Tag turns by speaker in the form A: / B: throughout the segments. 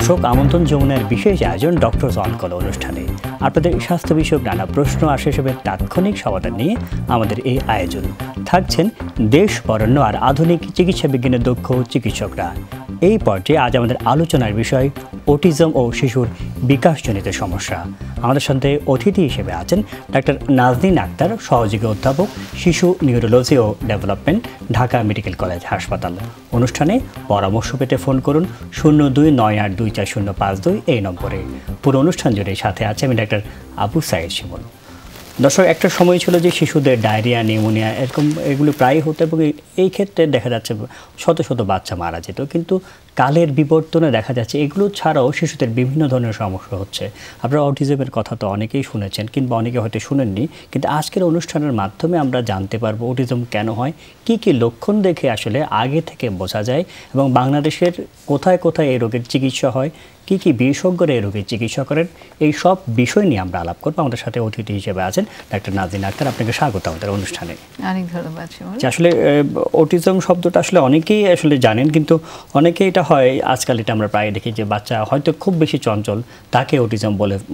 A: দর্শক আমন্ত্রণ যমুনার বিশেষ আয়োজন ডক্টরস অন কল অনুষ্ঠানে আপনাদের স্বাস্থ্য বিষয়ক নানা প্রশ্ন আর সেসবের তাৎক্ষণিক সমাধান নিয়ে আমাদের এই আয়োজন থাকছেন দেশ বরেণ্য আর আধুনিক চিকিৎসা বিজ্ঞানের দক্ষ চিকিৎসকরা। এই পর্যায়ে আজ আমাদের আলোচনার বিষয় অটিজম ও শিশুর বিকাশজনিত সমস্যা। আমাদের সাথে অতিথি হিসেবে আছেন ডাক্তার নাজনীন আক্তার, সহযোগী অধ্যাপক, শিশু নিউরোলজি ও ডেভেলপমেন্ট, ঢাকা মেডিকেল কলেজ হাসপাতাল। অনুষ্ঠানে পরামর্শ পেতে ফোন করুন 0298240552 এই নম্বরে। পুরো অনুষ্ঠান জুড়ে সাথে আছে আমি ডাক্তার আবু সাইদ শিমুল। দর্শক, একটা সময় ছিল যে শিশুদের ডায়রিয়া, নিউমোনিয়া এরকম এগুলো প্রায়ই হতো এবং এই ক্ষেত্রে দেখা যাচ্ছে শত শত বাচ্চা মারা যেত। কিন্তু কালের বিবর্তনে দেখা যাচ্ছে এগুলো ছাড়াও শিশুদের বিভিন্ন ধরনের সমস্যা হচ্ছে। আপনারা অটিজমের কথা তো অনেকেই শুনেছেন কিংবা অনেকে হয়তো শুনেননি, কিন্তু আজকের অনুষ্ঠানের মাধ্যমে আমরা জানতে পারবো অটিজম কেন হয়, কি কি লক্ষণ দেখে আসলে আগে থেকে বোঝা যায় এবং বাংলাদেশের কোথায় কোথায় এই রোগের চিকিৎসা হয়, কি কি বিশেষজ্ঞরা এই রোগের চিকিৎসা করেন, এই সব বিষয় নিয়ে আমরা আলাপ করবো। আমাদের সাথে অতিথি হিসেবে আছেন ডাক্তার নাজনীন আক্তার। আপনাকে স্বাগত আমাদের অনুষ্ঠানে।
B: অনেক ধন্যবাদ।
A: আসলে অটিজম শব্দটা আসলে অনেকেই আসলে জানেন, কিন্তু অনেকেই এটা হয় আজকাল এটা আমরা প্রায় দেখি যে বাচ্চা হয়তো খুব বেশি চঞ্চল, তাকে অটিজম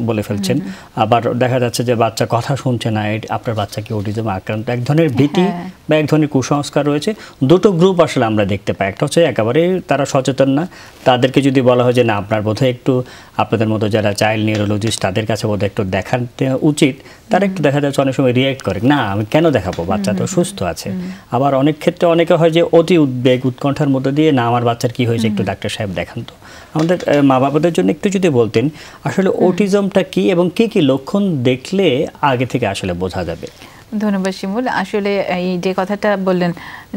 A: বলে ফেলছেন। আবার দেখা যাচ্ছে যে বাচ্চা কথা শুনছে না, আপনার বাচ্চা কি অটিজম আক্রান্ত। এক ধরনের ভীতি বা এক ধরনের কুসংস্কার রয়েছে। দুটো গ্রুপ আসলে আমরা দেখতে পাই। একটা হচ্ছে একেবারে তারা সচেতন না, তাদেরকে যদি বলা হয় যে না আপনার বোধহয় একটু আপনাদের মতো যারা চাইল্ড নিউরোলজিস্ট তাদের কাছে বোধহয় একটু দেখাতে উচিত, তারা একটু দেখা যাচ্ছে অনেক সময় রিয়্যাক্ট করে, না আমি কেন দেখাবো, বাচ্চা তো সুস্থ আছে। আবার অনেক ক্ষেত্রে অনেকে হয় যে অতি উদ্বেগ উৎকণ্ঠার মধ্যে দিয়ে, না আমার বাচ্চার কি হয়েছে একটু ডাক্তার সাহেব দেখান তো। আমাদের মা বাবাদের জন্য একটু যদি বলতেন আসলে অটিজমটা কি এবং কি কি লক্ষণ দেখলে আগে থেকে আসলে বোঝা যাবে।
B: ধন্যবাদ শিমুল। আসলে এই যে কথাটা বললেন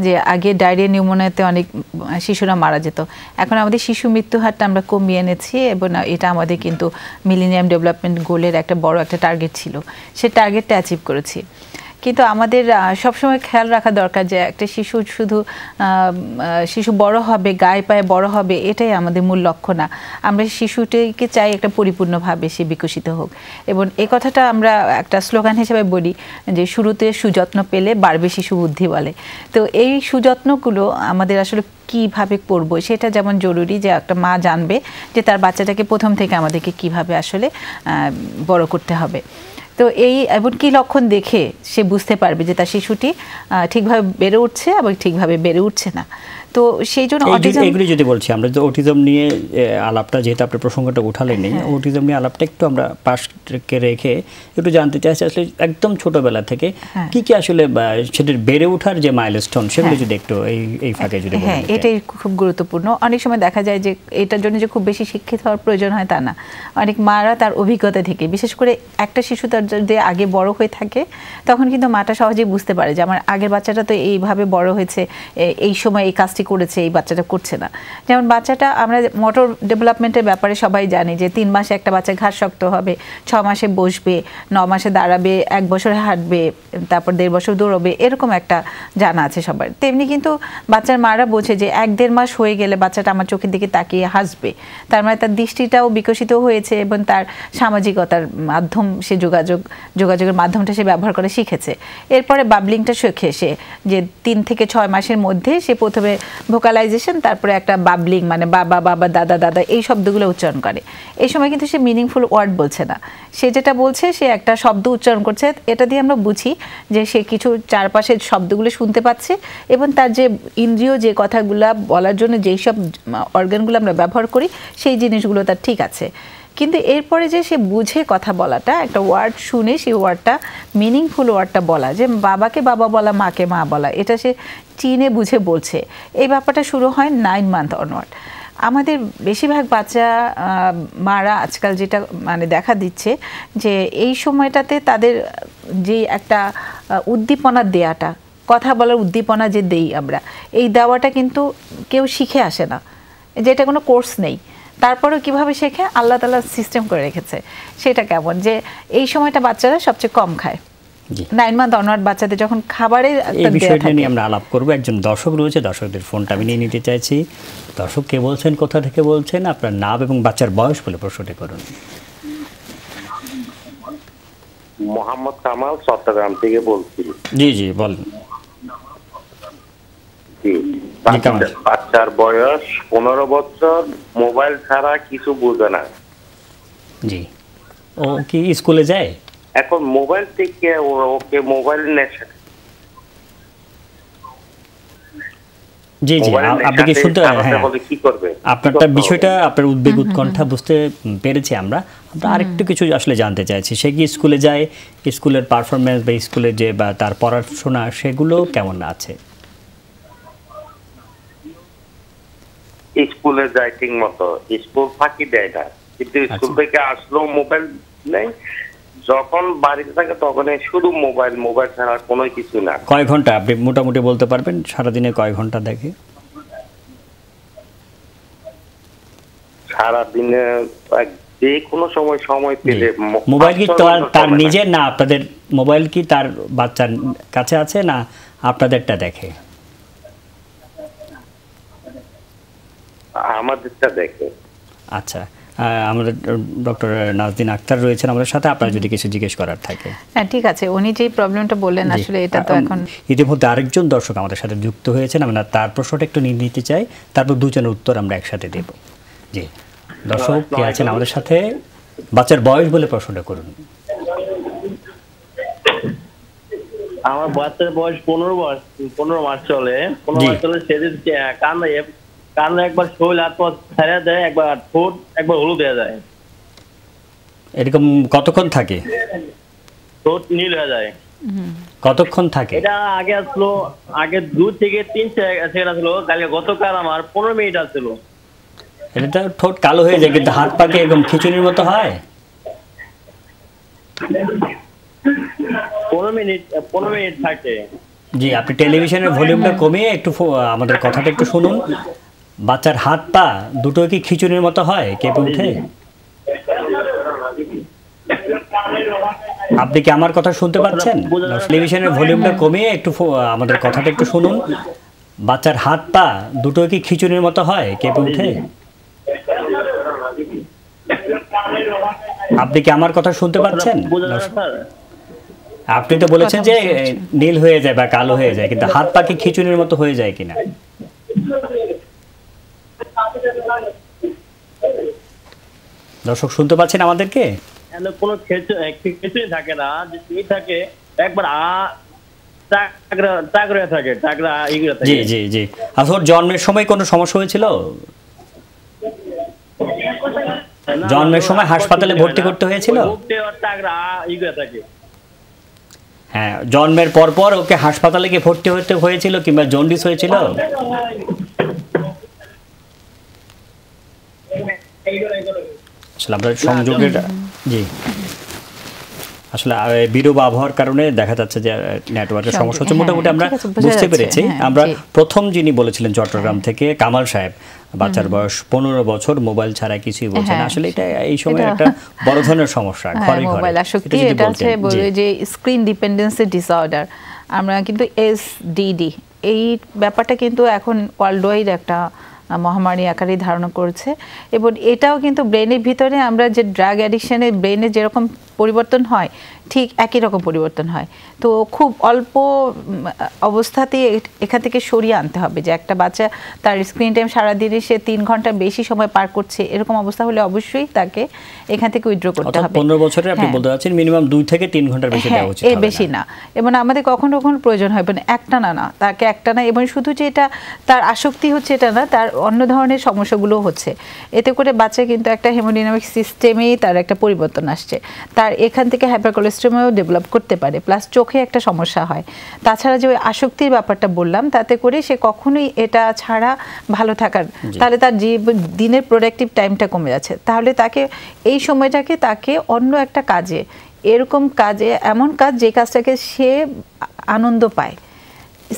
B: যে আগে ডায়রিয়া, নিউমোনিয়াতে অনেক শিশুরা মারা যেত, এখন আমাদের শিশু মৃত্যু হারটা আমরা কমিয়ে এনেছি এবং এটা আমাদের কিন্তু মিলেনিয়াম ডেভেলপমেন্ট গোলের একটা বড় একটা টার্গেট ছিল, সে টার্গেটটা অ্যাচিভ করেছি। কিন্তু আমাদের সবসময় খেয়াল রাখা দরকার যে একটা শিশু শুধু শিশু বড় হবে, গায়ে পায়ে বড় হবে, এটাই আমাদের মূল লক্ষ্য না। আমরা শিশুটিকে চাই একটা পরিপূর্ণভাবে সে বিকশিত হোক। এবং এই কথাটা আমরা একটা স্লোগান হিসেবে বলি যে শুরুতে সুযত্ন পেলে বাড়বে শিশু বুদ্ধি বলে। তো এই সুযত্নগুলো আমাদের আসলে কিভাবে করব সেটা যেমন জরুরি, যে একটা মা জানবে যে তার বাচ্চাটাকে প্রথম থেকে আমাদেরকে কিভাবে আসলে বড় করতে হবে। তো এই এবং কী লক্ষণ দেখে সে বুঝতে পারবে যে তার শিশুটি ঠিকভাবে বেড়ে উঠছে এবং ঠিকভাবে বেড়ে উঠছে না। তো সেই জন্য
A: এগুলি যদি বলছি আমরা যে অটিজম নিয়ে আলাপটা, যেহেতু আপনার প্রসঙ্গটা উঠালেনি, অটিজম নিয়ে আলাপটা একটু আমরা পাশকে রেখে একটু জানতে চাইছি আসলে একদম ছোটবেলা থেকে কি কি আসলে সেটার বেড়ে ওঠার যে মাইলস্টোন সেগুলো যদি একটু এই ফাঁকে যদি বলেন।
B: এটাই খুব গুরুত্বপূর্ণ। অনেক সময় দেখা যায় যে এটার জন্য যে খুব বেশি শিক্ষিত হওয়ার প্রয়োজন হয় তা না। অনেক মারা তার অভিজ্ঞতা থেকে, বিশেষ করে একটা শিশু তার যদি আগে বড় হয়ে থাকে তখন কিন্তু মাটা সহজেই বুঝতে পারে যে আমার আগের বাচ্চাটা তো এইভাবে বড় হয়েছে, এই সময় এই কাজটি করেছে, এই বাচ্চাটা করছে না। যেমন বাচ্চাটা আমরা মোটর ডেভেলপমেন্টের ব্যাপারে সবাই জানি যে 3 মাসে একটা বাচ্চা ঘাড় শক্ত হবে, 6 মাসে বসবে, 9 মাসে দাঁড়াবে, 1 বছরে হাঁটবে, তারপর 1.5 বছর দৌড়বে, এরকম একটা জানা আছে সবার। তেমনি কিন্তু বাচ্চার মারা বোঝে যে 1-1.5 মাস হয়ে গেলে বাচ্চাটা আমার চোখের দিকে তাকিয়ে হাসবে, তার মানে তার দৃষ্টিটাও বিকশিত হয়েছে এবং তার সামাজিকতার মাধ্যম, সে যোগাযোগের মাধ্যমটা সে ব্যবহার করে শিখেছে। এরপরে বাবলিংটা শেখে সে, যে 3 থেকে 6 মাসের মধ্যে সে প্রথমে ভোকালাইজেশন, তারপরে একটা বাবলিং মানে বাবা বাবা দাদা দাদা এই শব্দগুলো উচ্চারণ করে। এই সময় কিন্তু সে মিনিংফুল ওয়ার্ড বলছে না, সে যেটা বলছে সে একটা শব্দ উচ্চারণ করছে। এটা দিয়ে আমরা বুঝি যে সে কিছু চারপাশের শব্দগুলো শুনতে পাচ্ছে এবং তার যে ইন্দ্রিয় যে কথাগুলো বলার জন্য যেই সব অর্গানগুলো আমরা ব্যবহার করি সেই জিনিসগুলো তার ঠিক আছে। কিন্তু এরপরে যে সে বুঝে কথা বলাটা, একটা ওয়ার্ড শুনে সেই ওয়ার্ডটা মিনিংফুল ওয়ার্ডটা বলা, যে বাবাকে বাবা বলা, মাকে মা বলা, এটা সে চিনে বুঝে বলছে, এই ব্যাপারটা শুরু হয় 9 মান্থ অনওয়ার্ড। আমাদের বেশিরভাগ বাচ্চা মারা আজকাল যেটা মানে দেখা দিচ্ছে যে এই সময়টাতে তাদের যে একটা উদ্দীপনা দেয়াটা, কথা বলার উদ্দীপনা যে দেই আমরা, এই দেওয়াটা কিন্তু কেউ শিখে আসে না, যেটা কোনো কোর্স নেই। তারপরেও কীভাবে শেখে, আল্লাহ তাআলা সিস্টেম করে রেখেছে। সেটা কেমন, যে এই সময়টা বাচ্চারা সবচেয়ে কম খায়। 9 মান্থ অনওয়ার্ড বাচ্চাদের যখন খাবারের
A: এই বিষয়টা নিয়ে আমরা আলাপ করব। একজন দর্শক রয়েছে, দর্শকদের ফোনটা আমি নিয়ে নিতে চাইছি। দর্শক কে বলছেন, কোথা থেকে বলছেন, আপনার নাম এবং বাচ্চার বয়স বলে প্রশ্নটি করুন।
C: মোহাম্মদ কামাল, চট্টগ্রাম থেকে বলছি।
A: জি জি বলেন।
C: জি, বাচ্চার বয়স 15 বছর, মোবাইল ছাড়া কিছু বোঝে না।
A: জি, ও কি স্কুলে যায়?
C: এখন মোবাইল থেকে ওকে মোবাইল নেশা।
A: জি জি, আপনি কি শুনতে? হ্যাঁ,
C: কি করবে?
A: আপনারটা বিষয়টা, আপনার উদ্বেগ উৎকণ্ঠা বুঝতে পেরেছি আমরা আরেকটু কিছু আসলে জানতে চাইছি। সে কি স্কুলে যায়? স্কুলের পারফরমেন্স বা স্কুলে যে বা তার পড়াশোনা সেগুলো কেমন আছে?
C: স্কুলে যায় ঠিক মতো, স্কুল ফাঁকি দেয় না, কিন্তু স্কুল থেকে আসলেও মোবাইল নেই। যখন বাড়িতে থাকে তখন শুধু মোবাইল, মোবাইল ছাড়া কোনো কিছু না।
A: কয় ঘন্টা আপনি মোটামুটি বলতে পারবেন সারাদিনে কয় ঘন্টা দেখে?
C: সারাদিনে যে কোনো সময় পেলে।
A: মোবাইল কি তার নিজের না আপনাদের? মোবাইল কি তার বাচ্চার কাছে আছে না আপনাদেরটা দেখে?
C: আমাদেরটা দেখে।
A: আচ্ছা, আমাদের ডক্টর নাজদিন আক্তার রয়েছেন আমাদের সাথে, আপনার যদি কিছু জিজ্ঞেস করার থাকে।
B: হ্যাঁ, ঠিক আছে, উনি যে প্রবলেমটা বললেন আসলে এটা তো এখন
A: ইতিমধ্যে আরেকজন দর্শক আমাদের সাথে যুক্ত হয়েছেন, আমরা তার প্রশ্নটা একটু নিয়ে নিতে চাই, তারপর দুজনের উত্তর আমরা একসাথে দেব। জি, দর্শক কে আছেন আমাদের সাথে? বাচ্চার বয়স বলে প্রশ্নটা করুন।
D: আমার বাচ্চার বয়স 15 মাস চলে। 15 মাস চলে। সেদিন কান্না একবার শৈল হাত পা ছেড়ে দেয়, একবার ঠোঁট একবার হলুদ হয়ে যায়।
A: এরকম কতক্ষণ থাকে?
D: ঠোঁট নীল হয়ে যায়।
A: কতক্ষণ থাকে?
D: এটা আগে আসলো, আগে 2 থেকে 3 সেকেন্ড আসলো, কালকে গতকাল আমার 15 মিনিট আসলো।
A: এটা ঠোঁট কালো হয়ে যায়, কিন্তু হাত পাকে এরকম খিচুড়ির মতো হয়।
D: 15 মিনিট থাকে।
A: জি, আপনি টেলিভিশনের ভলিউমটা কমিয়ে একটু আমাদের কথাটা একটু শুনুন। বাচ্চার হাত পা দুটো কি খিচুড়ির মতো হয়, কেঁপে ওঠে? আপনি কি আমার কথা শুনতে পাচ্ছেন? টেলিভিশনের ভলিউমটা কমিয়ে একটু আমাদের কথাটা একটু শুনুন। বাচ্চার হাত পা দুটো কি খিচুড়ির মতো হয়, কেঁপে ওঠে? আপনি কি আমার কথা শুনতে পাচ্ছেন? আপনি তো বলেছেন যে নীল হয়ে যায় বা কালো হয়ে যায়, কিন্তু হাত পা কি খিচুড়ির মতো হয়ে যায় কিনা? দর্শক শুনতে পাচ্ছেন আমাদেরকে?
D: কোনো খিচুড়ি থাকে না, যে থাকে একবার
A: জি জি জি। আসলে জন্মের সময় কোনো সমস্যা হয়েছিল? জন্মের সময় হাসপাতালে ভর্তি করতে হয়েছিল? হ্যাঁ, জন্মের পর পর ওকে হাসপাতালে গিয়ে ভর্তি হতে হয়েছিল কিংবা জন্ডিস হয়েছিল? আসলে আপনার সংযোগের, জি, আসলে বিরূপ আবহাওয়ার কারণে দেখা যাচ্ছে যে নেটওয়ার্কের সমস্যা হচ্ছে। মোটামুটি আমরা বুঝতে পেরেছি। আমরা প্রথম যিনি বলেছিলেন চট্টগ্রাম থেকে কামাল সাহেব, বাচ্চার বয়স 15 বছর, মোবাইল ছাড়া কিছুই বলছে না। আসলে এটা এই সময় একটা বড় ধরনের সমস্যা, ঘরে ঘরে
B: মোবাইল আসক্তি। এটা হচ্ছে বলে যে স্ক্রিন ডিপেন্ডেন্সি ডিসঅর্ডার, আমরা কিন্তু এসডিডি, এই ব্যাপারটা কিন্তু এখন ওয়ার্ল্ড ওয়াইড একটা মহামারী আকারে ধারণা করেছে। এবং এটাও কিন্তু ব্রেনের ভিতরে আমরা যে ড্রাগ অ্যাডিকশনে ব্রেনে যেরকম পরিবর্তন হয় ঠিক একই রকম পরিবর্তন হয়। তো খুব অল্প অবস্থাতেই এখান থেকে সরিয়ে আনতে হবে যে একটা বাচ্চা তার স্ক্রিন টাইম সারাদিনে সে 3 ঘন্টা বেশি সময় পার করছে, এরকম অবস্থা হলে অবশ্যই তাকে এখান থেকে উইথড্র করতে হবে।
A: 15 বছরে আপনি বলতে চাচ্ছেন মিনিমাম 2 থেকে 3 ঘন্টার বেশি দেওয়া উচিত হবে না।
B: বেশি না। এবং আমাদের কখনো কখনো প্রয়োজন হয় একটা না তাকে একটা না, এবং শুধু যে এটা তার আসক্তি হচ্ছে এটা না, তার অন্য ধরনের সমস্যাগুলো হচ্ছে। এতে করে বাচ্চা কিন্তু একটা হেমোডাইনামিক সিস্টেমেই তার একটা পরিবর্তন আসছে, তার এখান থেকে হাইপারকোলেস্টেরমও ডেভেলপ করতে পারে, প্লাস চোখে একটা সমস্যা হয়। তাছাড়া যে ওই আসক্তির ব্যাপারটা বললাম, তাতে করে সে কখনোই এটা ছাড়া ভালো থাকার, তাহলে তার যে দিনের প্রোডাক্টিভ টাইমটা কমে যাচ্ছে। তাহলে তাকে এই সময়টাকে তাকে অন্য একটা কাজে, এরকম কাজে, এমন কাজ যে কাজটাকে সে আনন্দ পায়,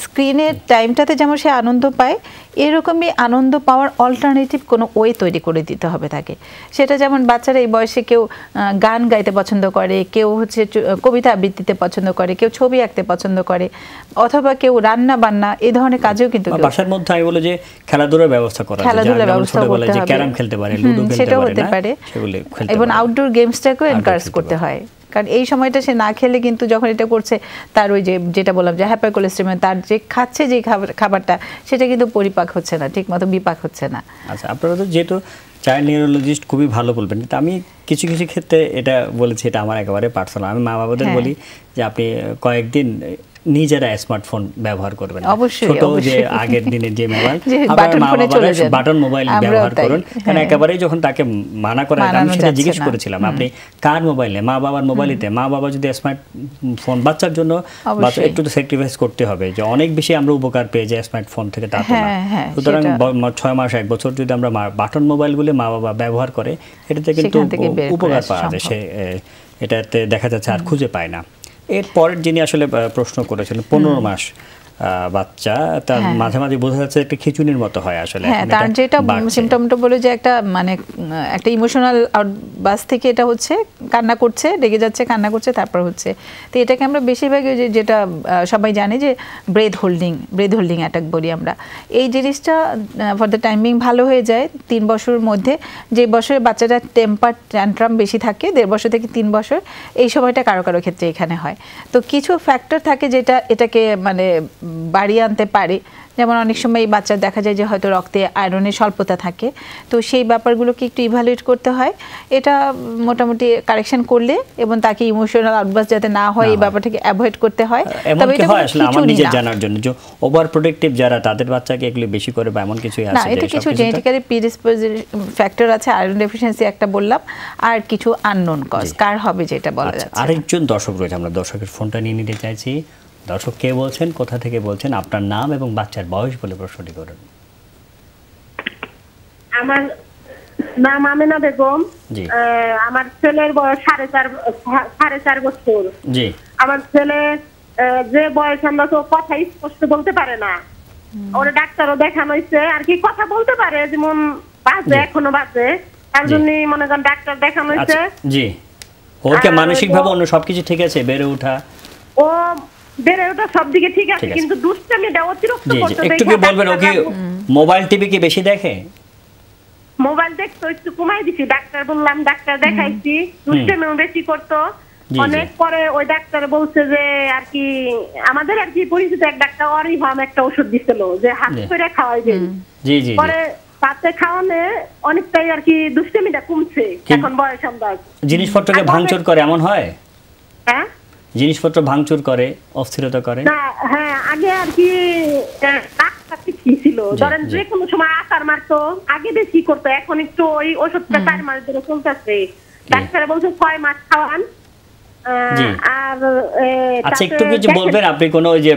B: স্ক্রিনের টাইমটাতে যেমন সে আনন্দ পায়, এরকমই আনন্দ পাওয়ার অল্টারনেটিভ কোনো ওয়ে তৈরি করে দিতে হবে তাকে। সেটা যেমন বাচ্চারা এই বয়সে কেউ গান গাইতে পছন্দ করে, কেউ হচ্ছে কবিতা আবৃত্তিতে পছন্দ করে, কেউ ছবি আঁকতে পছন্দ করে, অথবা কেউ রান্না বান্না এই ধরনের কাজেও কিন্তু
A: বাসার মধ্যে আমি বলে যে খেলাধুলার ব্যবস্থা করা যায়,
B: খেলাধুলার ব্যবস্থা করতে হবে,
A: ক্যারাম খেলতে পারে, লুডো খেলতে পারে,
B: সেটাও হতে পারে, এবং আউটডোর গেমসটাকেও এনকারেজ করতে হয়। কারণ এই সময়টা সে না খেলে কিন্তু যখন এটা করছে তার ওই যেটা বললাম যে হাইপারকোলেস্টেরমিয়া, তার যে খাচ্ছে যে খাবারটা সেটা কিন্তু পরিপাক হচ্ছে না, ঠিকমতো বিপাক হচ্ছে না।
A: আচ্ছা, আপনারা তো যেহেতু চাইল্ড নিউরোলজিস্ট খুবই ভালো বলবেন, কিন্তু আমি কিছু কিছু ক্ষেত্রে এটা বলেছি, এটা আমার একেবারে পার্সোনাল। আমি মা বাবাদের বলি যে আপনি কয়েকদিন নিজেরা স্মার্টফোন ব্যবহার করবেন, ছোট যে আগের দিনের যে মোবাইল, আবার মা বাবারা বাটন মোবাইল ব্যবহার করুন। কারণ একেবারেই যখন তাকে মানা করা, আমি সেটা জিজ্ঞেস করেছিলাম আপনি কার মোবাইলে, মা বাবার মোবাইলেতে। মা বাবা যদি স্মার্টফোন, বাচ্চার জন্য একটু তো স্যাক্রিফাইস করতে হবে, যে অনেক বেশি আমরা উপকার পেয়ে যাই স্মার্টফোন থেকে, তা তো না। সুতরাং 6 মাস 1 বছর যদি আমরা বাটন মোবাইলগুলো মা বাবা ব্যবহার করে, এটাতে কিন্তু উপকার পাওয়া যায়। সে এটাতে দেখা যাচ্ছে আর খুঁজে পায় না। এর পরের যিনি আসলে প্রশ্ন করেছিলেন, 15 মাস বাচ্চা, তার মাঝে মাঝে বোঝা যাচ্ছে একটা খিচুনির মতো হয় আসলে।
B: হ্যাঁ, তার যেটা সিমটমটা বলে যে একটা মানে একটা ইমোশনাল আউটবাস থেকে এটা হচ্ছে, কান্না করছে, রেগে যাচ্ছে, কান্না করছে, তারপর হচ্ছে। তো এটাকে আমরা বেশিরভাগ যেটা সবাই জানে যে ব্রেথ হোল্ডিং অ্যাটাক বলি আমরা। এই জিনিসটা ফর দ্য টাইমিং ভালো হয়ে যায় 3 বছরের মধ্যে। যে বছরে বাচ্চাটা টেম্পার ট্যান্ট্রাম বেশি থাকে, 1.5 বছর থেকে 3 বছর, এই সময়টা কারো কারো ক্ষেত্রে এখানে হয়। তো কিছু ফ্যাক্টর থাকে যেটা এটাকে মানে বাড়িয়ে আনতে পারে। যেমন অনেক সময় এই বাচ্চা দেখা যায় যে হয়তো রক্তে আয়রনের স্বল্পতা থাকে, তো সেই ব্যাপারগুলোকে একটু ইভ্যালুয়েট করতে হয়। এটা মোটামুটি কারেকশন করলে এবং তাকে ইমোশনাল আউটবার্স্ট যাতে না হয় এই ব্যাপারটাকে অ্যাভয়েড করতে হয়।
A: তবে এটা আসলে আমার নিজে জানার জন্য যে ওভার প্রোটেক্টিভ যারা, তাদের বাচ্চাকে এগুলো বেশি করে বা এমন কিছু আছে
B: না, এটা কিছু জেনেটিক্যালি প্রিডিসপোজিং ফ্যাক্টর আছে, আয়রন ডেফিসিয়েন্সি একটা বললাম, আর কিছু আননোন কজ কার হবে যেটা বলা যাচ্ছে।
A: আরেকজন দর্শক রয়েছে, আমরা দর্শকের ফোনটা নিয়ে নিতে চাইছি। দর্শক, কে বলছেন, কোথা থেকে বলছেন, আপনার নাম এবং বাচ্চার বয়স বলে প্রশ্নটি করুন।
E: আমার নাম আমেনা বেগম, আমার ছেলের বয়স 4.5 বছর। জি, আমার ছেলে যে বয়স আমরা তো কথা স্পষ্ট বলতে পারে না, ওরা ডাক্তারও দেখানো হয়েছে আর কি, কথা বলতে পারে যেমন বাজে, এখনো বাজে, তার জন্য মনে করেন ডাক্তার দেখানো হয়েছে।
A: জি, ওকে মানসিকভাবে অন্য সবকিছু ঠিক আছে, বেড়ে ওঠা,
E: ও বেড়ে ওঠা সব দিকে ঠিক আছে, কিন্তু দুষ্টামিটা অতিরিক্ত করতে।
A: একটু কি বলবেন, ওকে মোবাইল টিভি কি বেশি দেখে?
E: মোবাইল দেখতো, একটু কমাই দিছি, ডাক্তার বললাম, ডাক্তার দেখাইছি, দুষ্টামিও বেশি করতো অনেক। পরে ওই ডাক্তার বলছে যে আর কি আমাদের আর কি পরিচিত এক ডাক্তার অরিভাম একটা ওষুধ দিছিল যে হাত করে খাওয়াইবেন। পরে পাতে খাওয়ালে অনেকটাই আর কি দুষ্টামিটা কমছে, এখন বয়স আন্দাজ।
A: জিনিসপত্রকে ভাঙচুর করে এমন হয়?
E: হ্যাঁ,
A: জিনিসপত্র ভাঙচুর করে, অস্থিরতা করে
E: না? হ্যাঁ, আগে আর কি ছিল, ধরেন যে কোনো সময় আচার মারতো, আগে বেশি করতো, এখন একটু ওই ওষুধটা 4 মাস ধরে চলতেছে। ডাক্তার বলছে 6 মাস খাওয়ান। আর
A: আচ্ছা, একটু কিছু বলবেন আপনি কোন ওই যে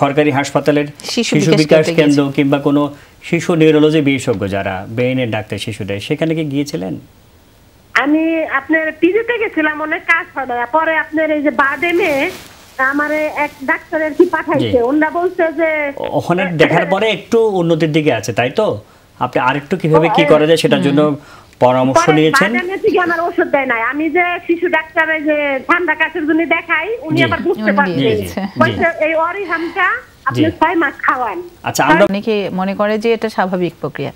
A: সরকারি হাসপাতালের শিশু বিকাশ কেন্দ্র কিংবা কোন শিশু নিউরোলজি বিশেষজ্ঞ যারা ব্রেইনের ডাক্তার শিশুদের, সেখানে কি গিয়েছিলেন?
E: আমি আপনার পিজিতে গেছিলাম, অনেক কাজ হয় না। পরে আপনার এই যে বাদেমে আমারে এক ডাক্তারের কি পাঠাইছে, ওনারা বলছে যে
A: ওখানে দেখার পরে একটু উন্নতির দিকে আছে, তাই তো? আপনি আরেকটু কিভাবে কি করা যায় সেটার জন্য পরামর্শ নিয়েছেন?
E: বাদেমে থেকে আমার ওষুধ দেয় নাই, আমি যে শিশু ডাক্তারে যে ঠান্ডা কাশির জন্য দেখাই, উনি আবার বুঝতে পারছেন বলছে এই অরিহামটা আপনি 6 মাস খাওয়ান।
A: আচ্ছা, আমরা
B: অনেকে মনে করে যে এটা স্বাভাবিক প্রক্রিয়া,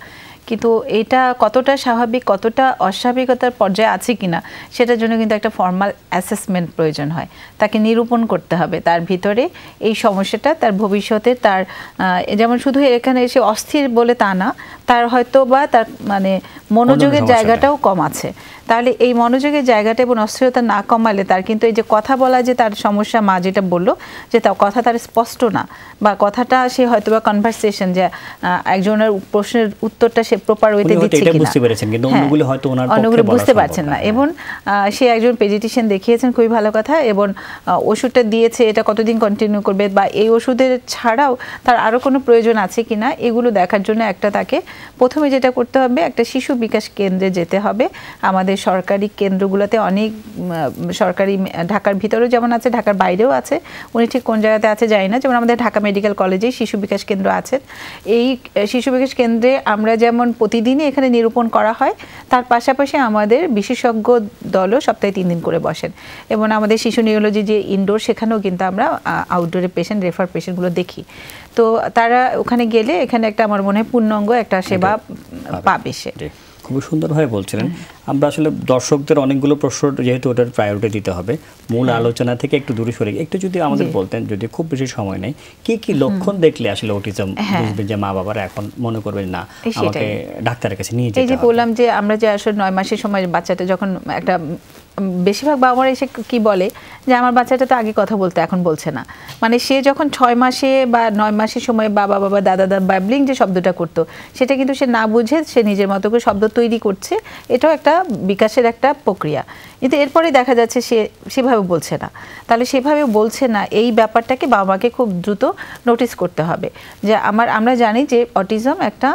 B: কিন্তু এটা কতটা স্বাভাবিক, কতটা অস্বাভাবিকতার পর্যায়ে আছে কিনা সেটার জন্য কিন্তু একটা ফর্মাল অ্যাসেসমেন্ট প্রয়োজন হয়। তাকে নিরূপণ করতে হবে তার ভিতরে এই সমস্যাটা, তার ভবিষ্যতে তার যেমন শুধু এখানে এসে অস্থির বলে তা না, তার হয়তো বা তার মানে মনোযোগের জায়গাটাও কম আছে। তাহলে এই মনোযোগের জায়গাটা এবং অস্থিরতা না কমালে তার কিন্তু এই যে কথা বলা, যে তার সমস্যা মা যেটা বললো যে তার কথা তার স্পষ্ট না, বা কথাটা সে হয়তো বা কনভারসেশন, যে একজনের প্রশ্নের উত্তরটা সে প্রপার ওয়েতে দিচ্ছে কিনা, অন্যগুলো বুঝতে পারছেন না। এবং সে একজন পেডিয়াট্রিশিয়ান দেখিয়েছেন, খুবই ভালো কথা, এবং ওষুধটা দিয়েছে, এটা কতদিন কন্টিনিউ করবে বা এই ওষুধের ছাড়াও তার আরও কোনো প্রয়োজন আছে কিনা, এগুলো দেখার জন্য একটা তাকে প্রথমে যেটা করতে হবে, একটা শিশু বিকাশ কেন্দ্রে যেতে হবে। আমাদের সরকারি কেন্দ্রগুলোতে অনেক সরকারি, ঢাকার ভিতরেও যেমন আছে, ঢাকার বাইরেও আছে, উনি ঠিক কোন জায়গাতে আছে জানি না, যেমন আমাদের ঢাকা মেডিকেল কলেজেই শিশু বিকাশ কেন্দ্র আছে। এই শিশু বিকাশ কেন্দ্রে আমরা যেমন প্রতিদিনই এখানে নিরূপণ করা হয়, তার পাশাপাশি আমাদের বিশেষজ্ঞ দলও সপ্তাহে 3 দিন করে বসেন, এবং আমাদের শিশু নিউরোলজি যে ইনডোর, সেখানেও কিন্তু আমরা আউটডোরে পেশেন্ট, রেফার পেশেন্টগুলো দেখি। তো তারা ওখানে গেলে এখানে একটা আমার মনে হয় পূর্ণাঙ্গ একটা সেবা পাবে সে।
A: খুবই সুন্দরভাবে বলছিলেন। আমরা আসলে দর্শকদের অনেকগুলো প্রশ্ন যেহেতু ওটার প্রায়োরিটি দিতে হবে, মূল আলোচনা থেকে একটু দূরে সরে একটু যদি আমাদের বলতেন, যদি খুব বেশি সময় নেই, কি কি লক্ষণ দেখলে আসলে অটিজম বুঝবেন যে মা বাবারা এখন মনে করবেন না আমাকে ডাক্তারের কাছে নিয়ে যেতে হবে?
B: এই যে বললাম যে আমরা যে আসলে 9 মাসের সময় বাচ্চাটা যখন একটা বেশিরভাগ বাবা মারা এসে কি বলে যে আমার বাচ্চাটা তো আগে কথা বলতে এখন বলছে না, মানে সে যখন 6 মাসে বা 9 মাসের সময় বাবা বাবা দাদা দাদা ব্যাবলিং যে শব্দটা করতো সেটা কিন্তু সে না বুঝে সে নিজের মতো করে শব্দ তৈরি করছে। এটাও একটা বিকাশের একটা প্রক্রিয়া, কিন্তু এরপরে দেখা যাচ্ছে সে সেভাবে বলছে না। তাহলে সেভাবে বলছে না, এই ব্যাপারটাকে বাবা মাকে খুব দ্রুত নোটিস করতে হবে যে আমরা জানি যে অটিজম একটা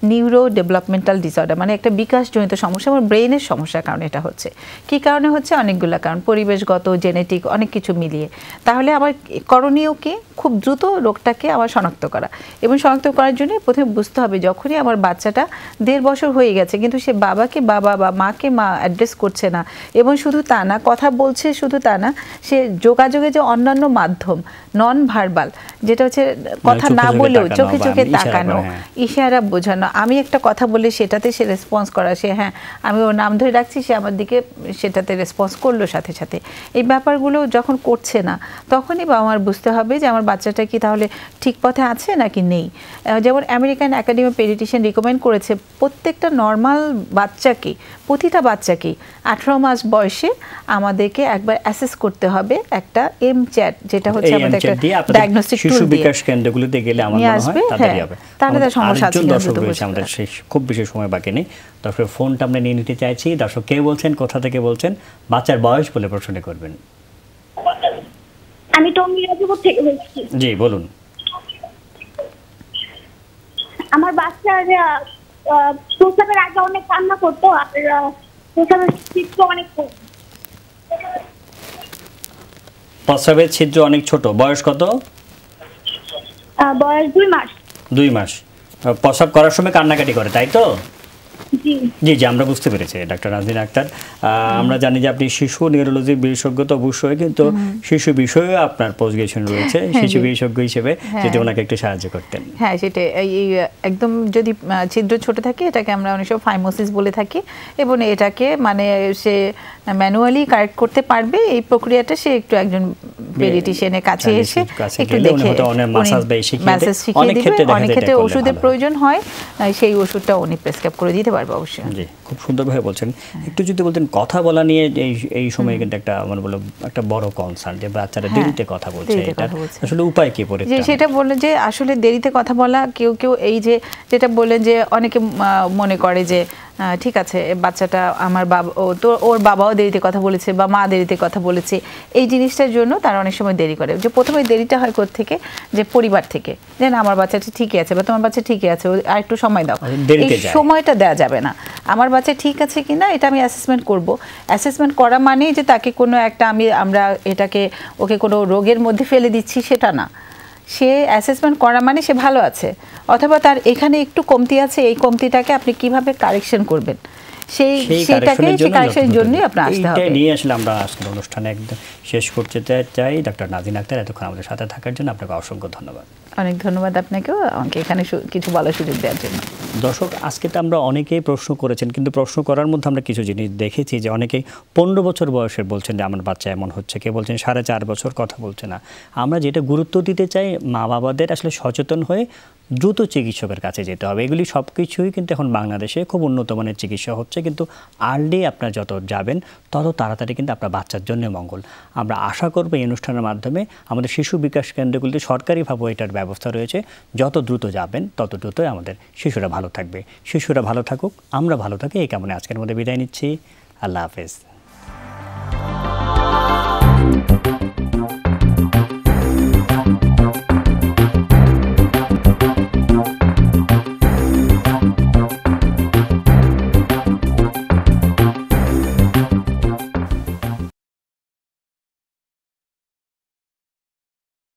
B: নিউরো ডেভেলপমেন্টাল ডিসঅর্ডার, মানে একটা বিকাশজনিত সমস্যা, আমার ব্রেনের সমস্যার কারণে এটা হচ্ছে। কী কারণে হচ্ছে? অনেকগুলো কারণ, পরিবেশগত, জেনেটিক, অনেক কিছু মিলিয়ে। তাহলে আমার করণীয় কি? খুব দ্রুত রোগটাকে আমার শনাক্ত করা, এবং শনাক্ত করার জন্য প্রথমে বুঝতে হবে যখনই আমার বাচ্চাটা 1.5 বছর হয়ে গেছে কিন্তু সে বাবাকে বাবা বা মাকে মা অ্যাড্রেস করছে না, এবং শুধু তা না কথা বলছে, শুধু তা না সে যোগাযোগে যে অন্যান্য মাধ্যম নন ভার্বাল, যেটা হচ্ছে কথা না বলেও চোখে চোখে তাকানো, ইশারা বোঝানো, আমি একটা কথা বলে সেটাতে সে রেসপন্স করা, সে হ্যাঁ আমি ওর নাম ধরে রাখছি সে আমার দিকে সেটাতে রেসপন্স করলো সাথে সাথে, এই ব্যাপারগুলো যখন করছে না তখনই বাবা আমার বুঝতে হবে যে আমার বাচ্চাটা কি তাহলে ঠিক পথে আছে নাকি নেই। যেমন American academy of pediatrician recommend করেছে প্রত্যেকটা নর্মাল বাচ্চাকে, প্রতিটা বাচ্চাকে 18 মাস বয়সে আমাদেরকে একবার অ্যাসেস করতে হবে একটা এমচ্যাট, যেটা হচ্ছে আমাদের একটা ডায়াগনস্টিক টুল দিয়ে
A: বিকাশ কেন্দ্রগুলোতে গেলে আমার মনে হয় তাড়াতাড়ি হবে।
B: তাহলে তার সমস্যা আছে
A: কিনা আমাদের শেষ খুব বেশি সময় বাকি নেই। দর্শক ফোনটা আমরা নিয়ে নিতে চাইছি। দর্শক কে বলছেন, কোথা থেকে বলছেন, বাচ্চার বয়স বলে প্রশ্ন করবেন।
F: আমি টঙ্গী রাজপুর থেকে বলছি।
A: জি বলুন।
F: আমার বাচ্চা প্রসবের আগে অনেক কান্না করতো, আর প্রসবের ছিদ্র অনেক
A: প্রসবের ছিদ্র অনেক ছোট। বয়স কত?
F: বয়স 2 মাস।
A: 2 মাস। প্রসব করার সময় কান্নাকাটি করে, তাই তো?
F: জি
A: জি আমরা বুঝতে পেরেছি ডাক্তার নাজনীন আক্তার। আমরা জানি যে আপনি শিশু নিউরোলজি বিশেষজ্ঞ, তো অবশ্যই কিন্তু শিশু বিষয়ে আপনার পোস্ট গ্রাজুয়েশন রয়েছে, শিশু বিশেষজ্ঞ হিসেবে যদি ওনাকে একটু সাহায্য করতেন।
B: হ্যাঁ সেটা একদম যদি ছিদ্র ছোট থাকে এটাকে আমরা অনেক সময় ফাইমোসিস বলে থাকি, এবং এটাকে মানে সে ম্যানুয়ালি কারেক্ট করতে পারবে, এই প্রক্রিয়াটা সে একটু একজন পেডিয়াট্রিশিয়ানের কাছে এসে একটু দেখে ম্যাসাজ শিখিয়ে দিবে। অনেক ক্ষেত্রে ওষুধের প্রয়োজন হয়, সেই ওষুধটা উনি প্রেসক্রাইব করে দিতে পারবে অবশ্যই।
A: জি খুব সুন্দরভাবে বলছেন। একটু যদি বলতেন কথা বলা নিয়ে, এই সময় কিন্তু একটা মানে বলো একটা বড় কনসার্ন যে বাচ্চারা দেরিতে কথা বলছে, এটা আসলে উপায় কি পড়ে?
B: যে সেটা বললেন যে আসলে দেরিতে কথা বলা, কেউ এই যে যেটা বললেন যে অনেকে মনে করে যে ঠিক আছে বাচ্চাটা আমার বাবা ওর বাবাও দেরিতে কথা বলেছে বা মা দেরিতে কথা বলেছে, এই জিনিসটার জন্য তারা অনেক সময় দেরি করে। যে প্রথমে দেরিটা হয় কোত্থেকে? যে পরিবার থেকে, যে না আমার বাচ্চাটা ঠিকই আছে বা তোমার বাচ্চা ঠিকই আছে, আর একটু সময় দাও। এই সময়টা দেওয়া যাবে না। আমার বাচ্চা ঠিক আছে কিনা এটা আমি অ্যাসেসমেন্ট করব। অ্যাসেসমেন্ট করা মানে যে তাকে কোনো একটা আমরা এটাকে ওকে কোনো রোগের মধ্যে ফেলে দিচ্ছি সেটা না। সে অ্যাসেসমেন্ট করা মানে সে ভালো আছে, অথবা তার এখানে একটু কমতি আছে, এই কমতিটাকে আপনি কিভাবে কারেকশন করবেন কারেকশনের জন্যই আপনার আসতে হবে।
A: নিয়ে আসলে আমরা আজকের অনুষ্ঠানে একদম শেষ করতে চাই। ডক্টর নাজনীন আক্তার, এতক্ষণ আমাদের সাথে থাকার জন্য আপনাকে অসংখ্য ধন্যবাদ।
B: অনেক ধন্যবাদ আপনাকেও আমাকে এখানে কিছু বলার সুযোগ দেওয়ার জন্য।
A: দর্শক আজকে তো আমরা অনেকেই প্রশ্ন করেছেন, কিন্তু প্রশ্ন করার মধ্যে আমরা কিছু জিনিস দেখেছি যে অনেকেই 15 বছর বয়সের বলছেন যে আমার বাচ্চা এমন হচ্ছে, কে বলছেন 4.5 বছর কথা বলছে না। আমরা যেটা গুরুত্ব দিতে চাই, মা বাবাদের আসলে সচেতন হয়ে দ্রুত চিকিৎসকের কাছে যেতে হবে। এগুলি সব কিছুই কিন্তু এখন বাংলাদেশে খুব উন্নত মানের চিকিৎসা হচ্ছে, কিন্তু আর্লি আপনার যত যাবেন তত তাড়াতাড়ি কিন্তু আপনার বাচ্চার জন্য মঙ্গল। আমরা আশা করব এই অনুষ্ঠানের মাধ্যমে আমাদের শিশু বিকাশ কেন্দ্রগুলিতে সরকারিভাবে এটার ব্যবস্থা রয়েছে, যত দ্রুত যাবেন তত দ্রুতই আমাদের শিশুরা ভালো থাকবে। শিশুরা ভালো থাকুক, আমরা ভালো থাকি, এই কামনে আজকের মধ্যে বিদায় নিচ্ছি। আল্লাহ হাফেজ।